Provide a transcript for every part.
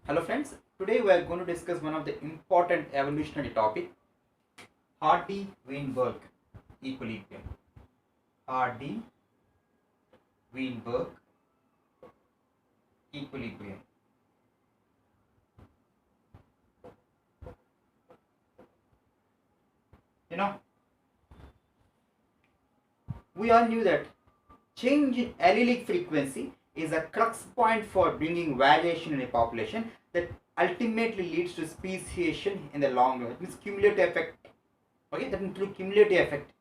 Hello friends, today we are going to discuss one of the important evolutionary topic, Hardy-Weinberg equilibrium. Hardy-Weinberg equilibrium. You know, we all knew that change in allelic frequency is a crux point for bringing variation in a population that ultimately leads to speciation in the long run. It means cumulative effect. Okay, that includes cumulative effect.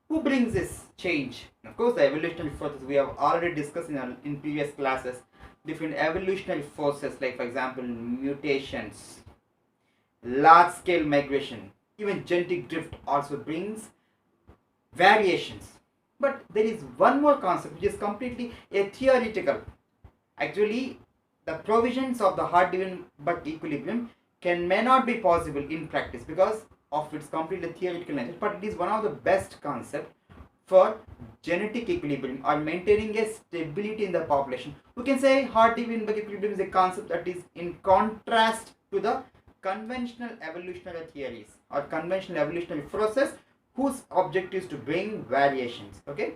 Who brings this change? Of course, the evolutionary forces we have already discussed in previous classes. Different evolutionary forces, like for example, mutations, large scale migration, even genetic drift also brings variations. But there is one more concept which is completely a theoretical. Actually, the provisions of the Hardy-Weinberg equilibrium may not be possible in practice because of its completely theoretical nature, but it is one of the best concepts for genetic equilibrium or maintaining a stability in the population. We can say Hardy-Weinberg equilibrium is a concept that is in contrast to the conventional evolutionary theories or conventional evolutionary process whose objective is to bring variations. Okay,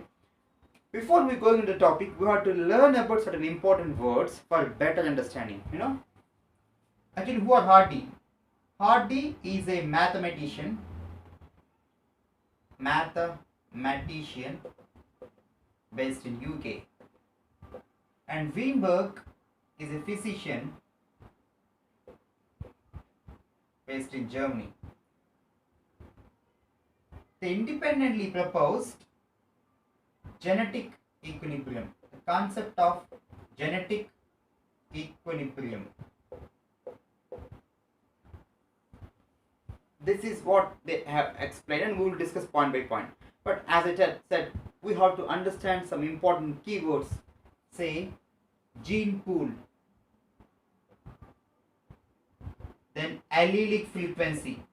before we go into the topic, we have to learn about certain important words for better understanding. Actually, who are Hardy? Hardy is a mathematician based in UK, and Weinberg is a physician based in Germany. They independently proposed genetic equilibrium, the concept of genetic equilibrium. This is what they have explained, and we will discuss point by point. But as I said, we have to understand some important keywords. Say gene pool, then allelic frequency,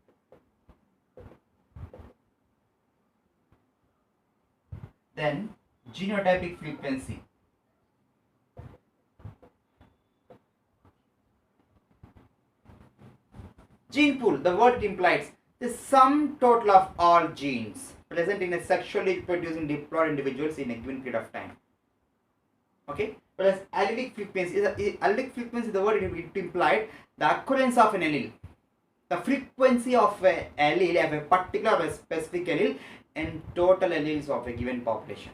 then genotypic frequency, gene pool. The word implies the sum total of all genes present in a sexually reproducing diploid individuals in a given period of time. Okay, whereas allelic frequency, the word it implied the occurrence of an allele, the frequency of an allele of a particular or a specific allele and total alleles of a given population.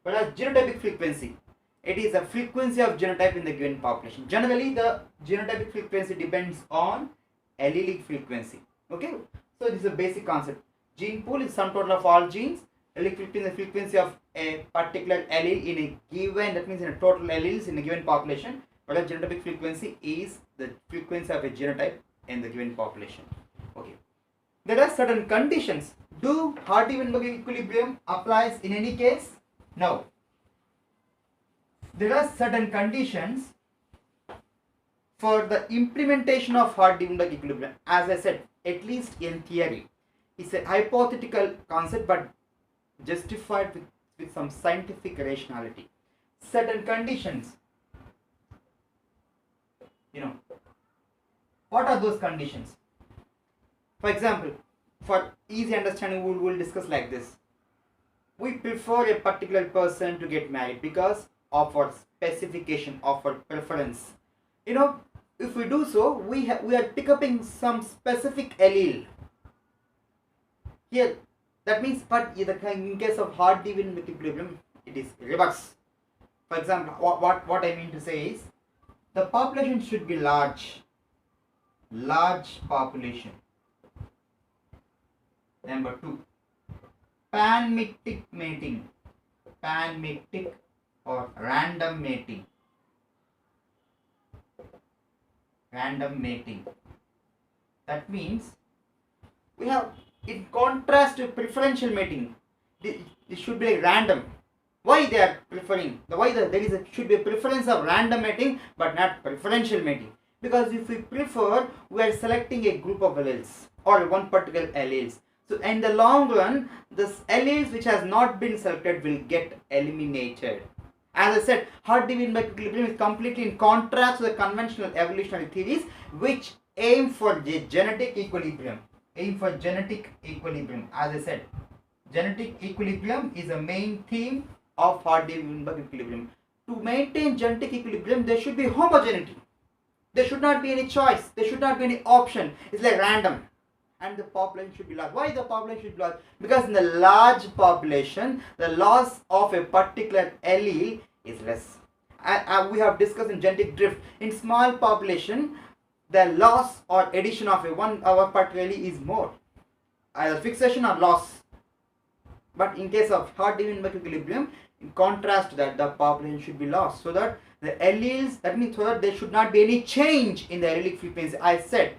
Whereas genotypic frequency, it is the frequency of genotype in the given population. Generally, the genotypic frequency depends on allelic frequency. Okay, so this is a basic concept. Gene pool is sum total of all genes. Allelic frequency is the frequency of a particular allele in a given, that means in a total alleles in a given population. Whereas genotypic frequency is the frequency of a genotype in the given population. Okay, there are certain conditions. Do Hardy-Weinberg equilibrium applies in any case? No. There are certain conditions for the implementation of Hardy-Weinberg equilibrium. As I said, at least in theory, it's a hypothetical concept but justified with some scientific rationality. Certain conditions, what are those conditions? For example, for easy understanding, we will discuss like this. We prefer a particular person to get married because of our specification, of our preference. If we do so, we are picking up some specific allele here. That means, but in case of Hardy-Weinberg equilibrium, it is reverse. For example, what I mean to say is, the population should be large population. Number 2, panmictic mating, or random mating. That means we have, in contrast to preferential mating, it should be like random. Why they are preferring? Should be a preference of random mating but not preferential mating. Because if we prefer, we are selecting a group of alleles or one particular alleles. So in the long run, this alleles which has not been selected will get eliminated. As I said, Hart-Weinberg equilibrium is completely in contrast to the conventional evolutionary theories which aim for genetic equilibrium. As I said, genetic equilibrium is a main theme of Hart-Weinberg equilibrium. To maintain genetic equilibrium, there should be homogeneity. There should not be any choice. There should not be any option. It's like random. And the population should be large. Why the population should be large? Because in the large population, the loss of a particular allele is less. We have discussed in genetic drift. In small population, the loss or addition of a particular allele is more. Either fixation or loss. But in case of Hart-Weinberg equilibrium, in contrast to that, the population should be lost. So that the alleles, that means so that there should not be any change in the allelic frequency. I said,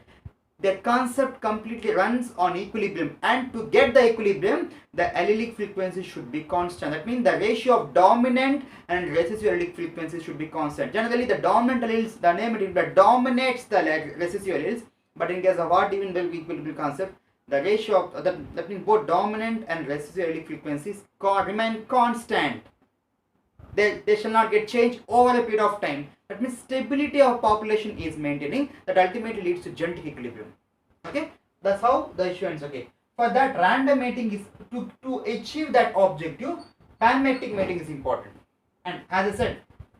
the concept completely runs on equilibrium, and to get the equilibrium, the allelic frequency should be constant. That means the ratio of dominant and recessive allelic frequencies should be constant. Generally, the dominant alleles, the name it dominates the recessive alleles, but in case of Hart-Weinberg equilibrium concept, the ratio of that means both dominant and recessive allelic frequencies remain constant. They shall not get changed over a period of time. That means stability of population is maintaining, that ultimately leads to genetic equilibrium. Okay, that's how the issue ends. Okay, for that, random mating is to achieve that objective. Panmatic mating is important. And as I said,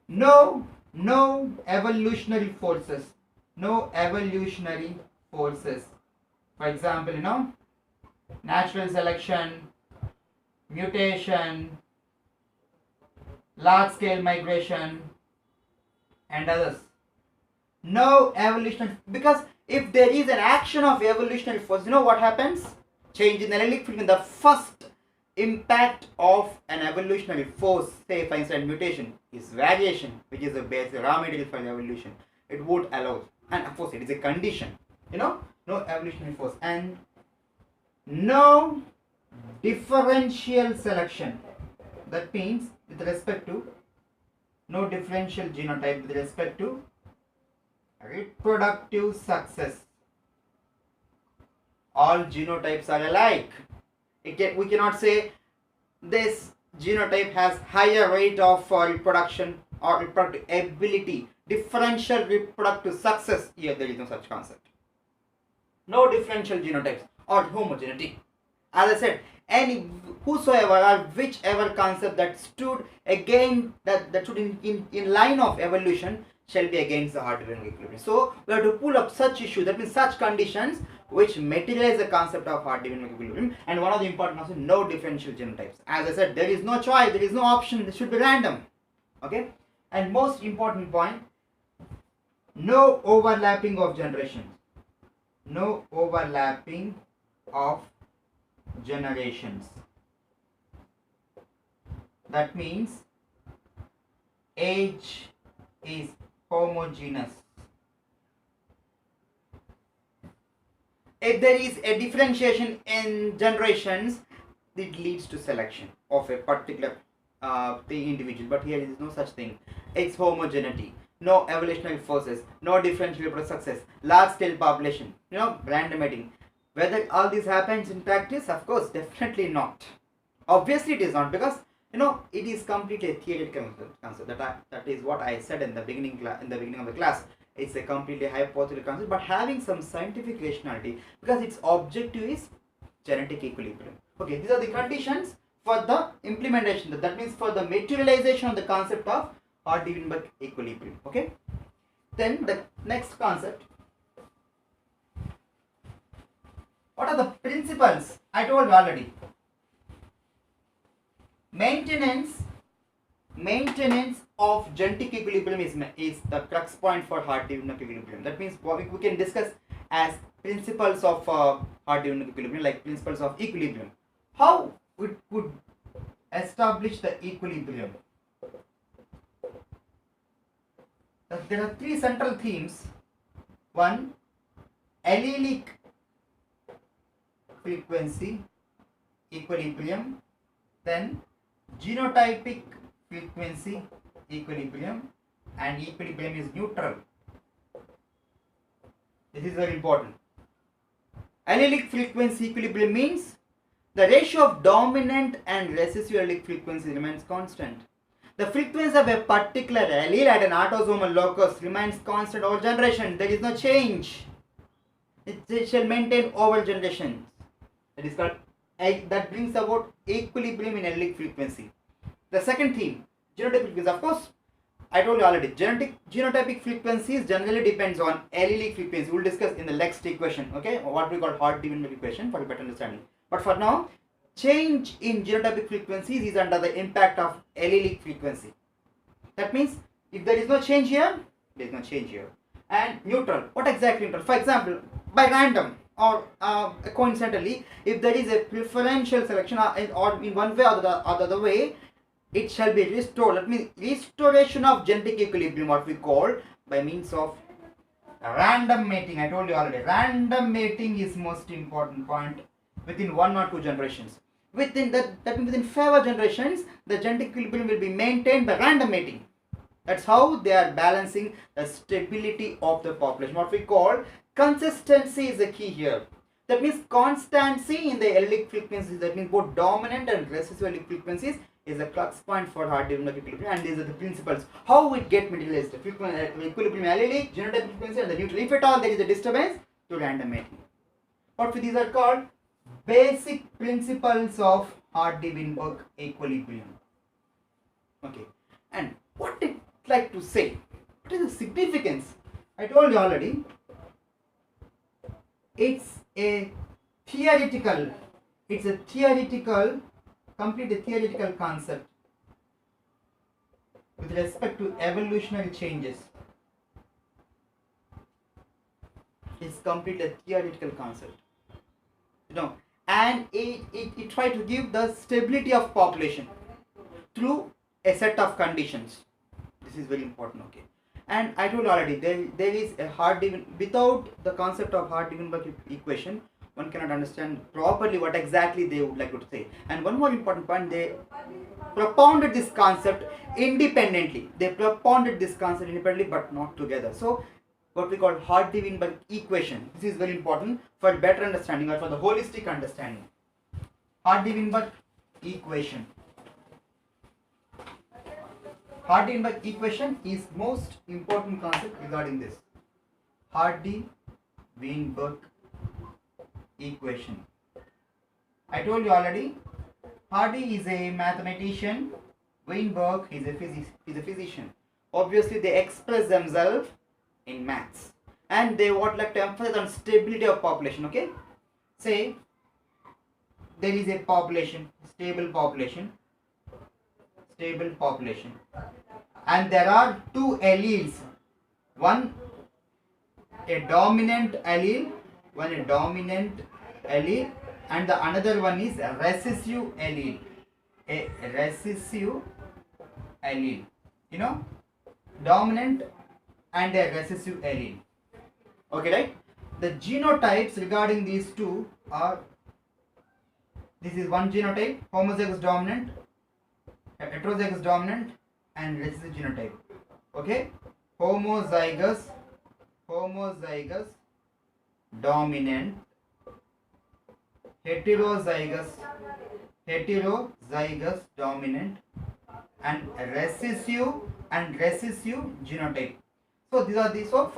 no evolutionary forces. No evolutionary forces. For example, natural selection, mutation, large scale migration, and others. No evolutionary, because if there is an action of evolutionary force, what happens? Change in allelic frequency. The first impact of an evolutionary force, say for instance mutation, is variation, which is the basic raw material for the evolution. It would allow, and of course it is a condition. No evolutionary force, and no differential selection. That means with respect to no differential genotype with respect to reproductive success. All genotypes are alike. We cannot say this genotype has higher rate of reproduction or reproductive ability. Differential reproductive success. Here there is no such concept. No differential genotypes or homogeneity. As I said, whosoever or whichever concept that stood again that stood in line of evolution shall be against the Hart-Weinberg equilibrium. So we have to pull up such issues, that means such conditions which materialize the concept of Hart-Weinberg equilibrium. And one of the important also, no differential genotypes. As I said, there is no choice, there is no option, it should be random. Okay, and most important point, no overlapping of generations. No overlapping of generations. That means age is homogeneous. If there is a differentiation in generations, it leads to selection of a particular individual. But here is no such thing. It's homogeneity. No evolutionary forces. No differential reproductive success. Large scale population. Random mating. Whether all this happens in practice, of course, definitely not. Obviously, it is not, because it is completely a theoretical concept. That is what I said in the beginning of the class. It's a completely hypothetical concept, but having some scientific rationality, because its objective is genetic equilibrium. Okay, these are the conditions for the implementation. That means for the materialization of the concept of Hart-Weinberg equilibrium. Okay. Then the next concept. What are the principles? I told you already. Maintenance of genetic equilibrium is the crux point for Hart-Weinberg equilibrium. That means what we can discuss as principles of Hart-Weinberg equilibrium, like principles of equilibrium. How we could establish the equilibrium? There are three central themes. One, allelic frequency equilibrium, then genotypic frequency equilibrium, and equilibrium is neutral. This is very important. Allelic frequency equilibrium means the ratio of dominant and recessive allelic frequency remains constant. The frequency of a particular allele at an autosomal locus remains constant over generation. There is no change. It shall maintain over generations. That is called, that brings about equilibrium in allelic frequency. The second theme, genotypic frequency. Of course, I told you already, genotypic frequencies generally depends on allelic frequency. We will discuss in the next equation, okay, what we call Hart-Weinberg equation for a better understanding. But for now, change in genotypic frequencies is under the impact of allelic frequency. That means if there is no change here, there is no change here. And neutral, what exactly neutral? For example, by random or coincidentally, if there is a preferential selection or in one way or the other way, it shall be restored. That means restoration of genetic equilibrium, what we call by means of random mating. I told you already, random mating is most important point within 1 or 2 generations. Within that means within 5 generations, the genetic equilibrium will be maintained by random mating. That's how they are balancing the stability of the population. What we call consistency is the key here. That means constancy in the allelic frequencies. That means both dominant and recessive allelic frequencies is a crux point for Hart-Weinberg equilibrium, and these are the principles how it get materialized. Equilibrium allelic, genotypic frequency, and the neutral. If at all there is a disturbance, to random mating. What these are called? Basic principles of Hart-Weinberg equilibrium. Okay, and what it like to say? What is the significance? I told you already. It's a theoretical. It's a theoretical. Complete theoretical concept with respect to evolutionary changes. It's completely a theoretical concept, and it try to give the stability of population through a set of conditions. This is very important, okay. And I told already, there is a without the concept of Hart-Weinberg equation, one cannot understand properly what exactly they would like to say. And one more important point, they propounded this concept independently. But not together. So what we call Hart-Weinberg equation. This is very important for better understanding or for the holistic understanding. Hart-Weinberg equation. Hart-Weinberg equation is most important concept regarding this. Hart-Weinberg equation. I told you already, Hardy is a mathematician, Weinberg is a physician. Obviously they express themselves in maths, and they would like to emphasize on stability of population, okay. Say there is a population, stable population, and there are 2 alleles, one a dominant allele, and the another one is a recessive allele. Dominant and a recessive allele. Okay, right? The genotypes regarding these two are, this is one genotype, homozygous dominant, heterozygous dominant, and recessive genotype. Okay, homozygous dominant, heterozygous dominant, and recessive genotype. So these are these. So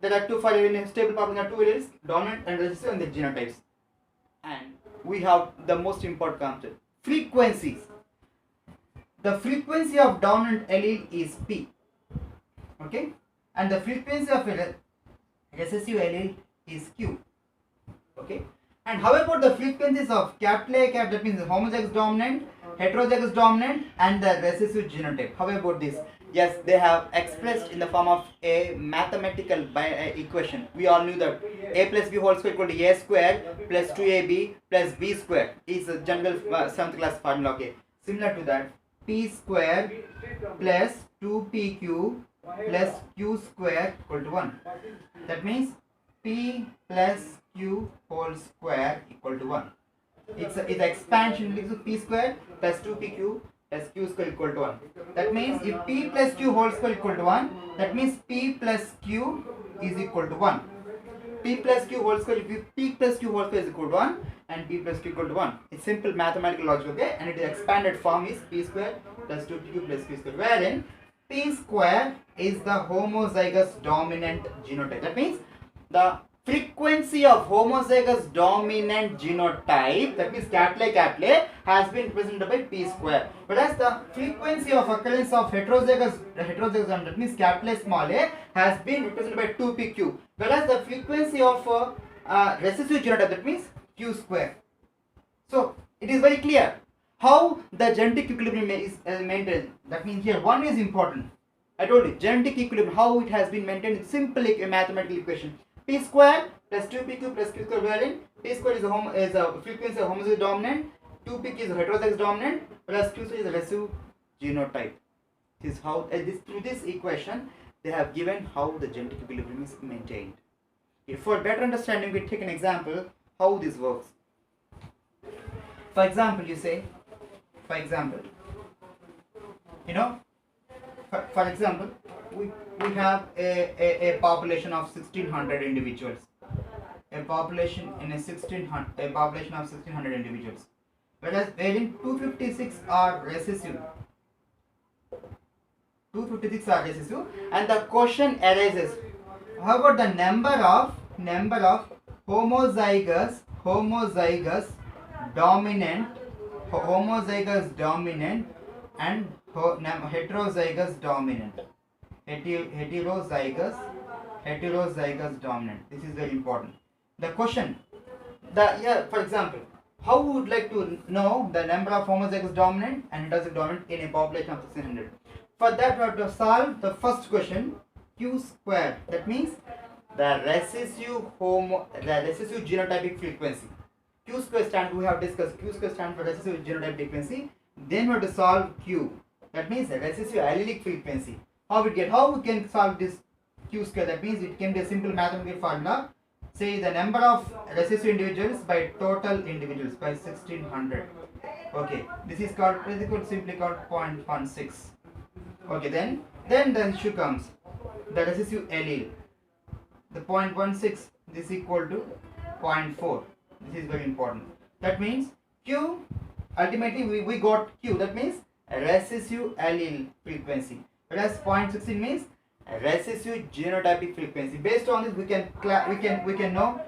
there are two for a stable population, there are 2 alleles, dominant and recessive, and the genotypes. And we have the most important concept, frequencies. The frequency of dominant allele is P. Okay, and the frequency of a recessive allele is Q. Okay, and how about the frequencies of capital A, that means the homozygous dominant, heterozygous dominant, and the recessive genotype? How about this? Yes, they have expressed in the form of a mathematical equation. We all knew that a plus b whole square equal to a square plus 2ab plus b square is a general 7th class formula. Okay, similar to that, p square plus 2pq plus q square equal to 1. That means p plus q whole square equal to 1. It's expansion equals p square plus 2pq plus q square equal to 1. That means if p plus q whole square equal to 1, that means p plus q is equal to 1. P plus q whole square, if p plus q whole square is equal to 1 and p plus q equal to 1. It's simple mathematical logic, okay? And its expanded form is p square plus 2pq plus p square, wherein p square is the homozygous dominant genotype. That means the frequency of homozygous dominant genotype, that means catlay has been represented by p square, whereas the frequency of occurrence of heterozygous that means catlay small a has been represented by 2pq, whereas the frequency of recessive genotype, that means q square. So it is very clear how the genetic equilibrium is maintained. That means here one is important. I told you genetic equilibrium, how it has been maintained in simple mathematical equation. P square plus 2pq plus q square, wherein p square is a frequency of homozygous dominant, 2pq is a heterozygous dominant, plus q square is a recessive genotype. This is how through this equation they have given how the genetic equilibrium is maintained. If for better understanding, we take an example how this works. For example, you say, for example, for example, we have a population of 1600 individuals. A population of 1600 individuals. Whereas wherein 256 are recessive. 256 are recessive, and the question arises: how about the number of homozygous dominant and heterozygous dominant? Heterozygous dominant. This is very important. The question, for example, how we would like to know the number of homozygous dominant and heterozygous dominant in a population of 1600? For that, we have to solve the first question, q square. That means the recessive genotypic frequency. Q square stands, we have discussed, Q square stands for recessive genotypic frequency. Then we have to solve Q. That means recessive allelic frequency. How we can solve this Q square? That means it can be a simple mathematical formula. Say the number of recessive individuals by total individuals by 1600. Okay, this is simply called 0.16. Okay, then the issue comes, the recessive allele. The 0.16 is equal to 0.4. This is very important. That means Q, ultimately we got Q, that means recessive allele frequency, whereas 0.16 means recessive genotypic frequency. Based on this, we can know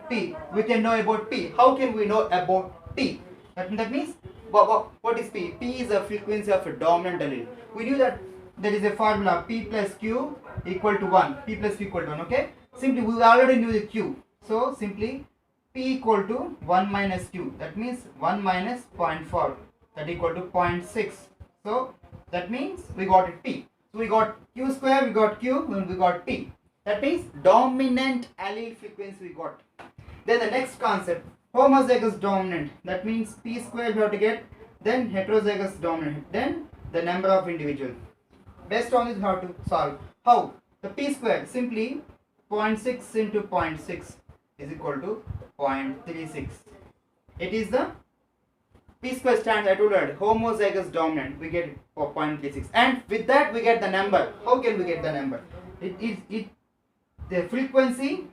P. We can know about P. How can we know about P? That means what is P? P is the frequency of a dominant allele. We knew that there is a formula, P plus Q equal to 1. P plus Q equal to 1. Okay. Simply we already knew the Q. So simply P equal to 1 minus Q. That means 1 minus 0.4. That equal to 0.6. So that means we got it P. So we got Q square, we got Q, and we got P. That means dominant allele frequency we got. Then the next concept, homozygous dominant. That means P square we have to get, then heterozygous dominant, then the number of individuals. Based on this, we have to solve. How? The P square, simply 0.6 into 0.6 is equal to 0.36. It is the P square stands, I told you, homozygous dominant, we get 0.36, and with that we get the number. How can we get the number? The frequency,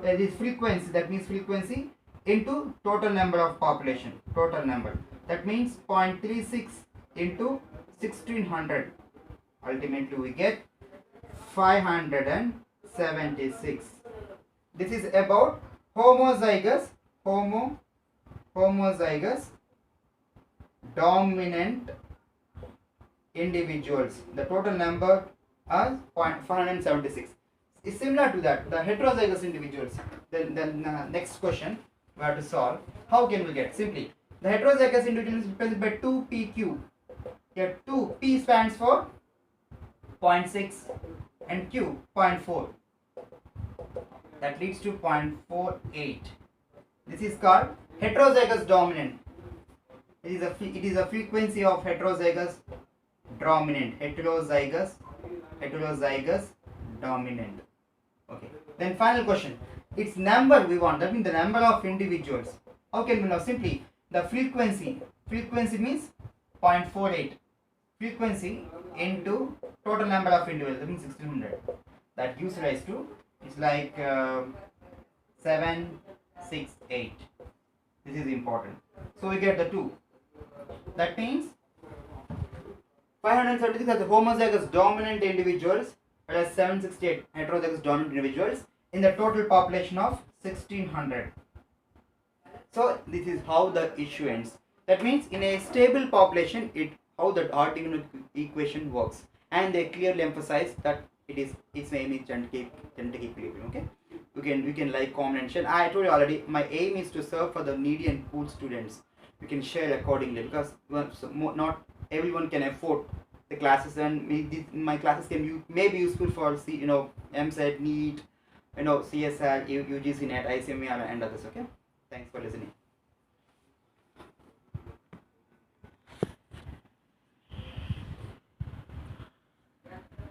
that means frequency into total number of population, total number. That means 0.36 into 1600. Ultimately we get 576. This is about homozygous dominant individuals. The total number are 576. It's similar to that, the heterozygous individuals. Then next question we have to solve. How can we get? Simply, the heterozygous individuals is represented by 2pq. Here 2p stands for 0.6 and q 0.4. That leads to 0.48. This is called heterozygous dominant. It is a frequency of heterozygous dominant. Heterozygous dominant. Okay. Then final question. Its number we want. That means the number of individuals. How can we know? Simply the frequency. Frequency means 0.48. Frequency into total number of individuals. That means 1600. That gives rise to, it's like 768. This is important. So we get the 2. That means 576 are the homozygous dominant individuals, whereas 768 heterozygous dominant individuals in the total population of 1600. So this is how the issue ends. That means in a stable population, how the Artin equation works, and they clearly emphasize that its aim is genetic equilibrium. Okay, we can like combination. I told you already. My aim is to serve for the needy and poor students. We can share accordingly because not everyone can afford the classes, and my classes may be useful for MSET, NEET, CSR, UGC, NET, ICME, and others. Okay, thanks for listening.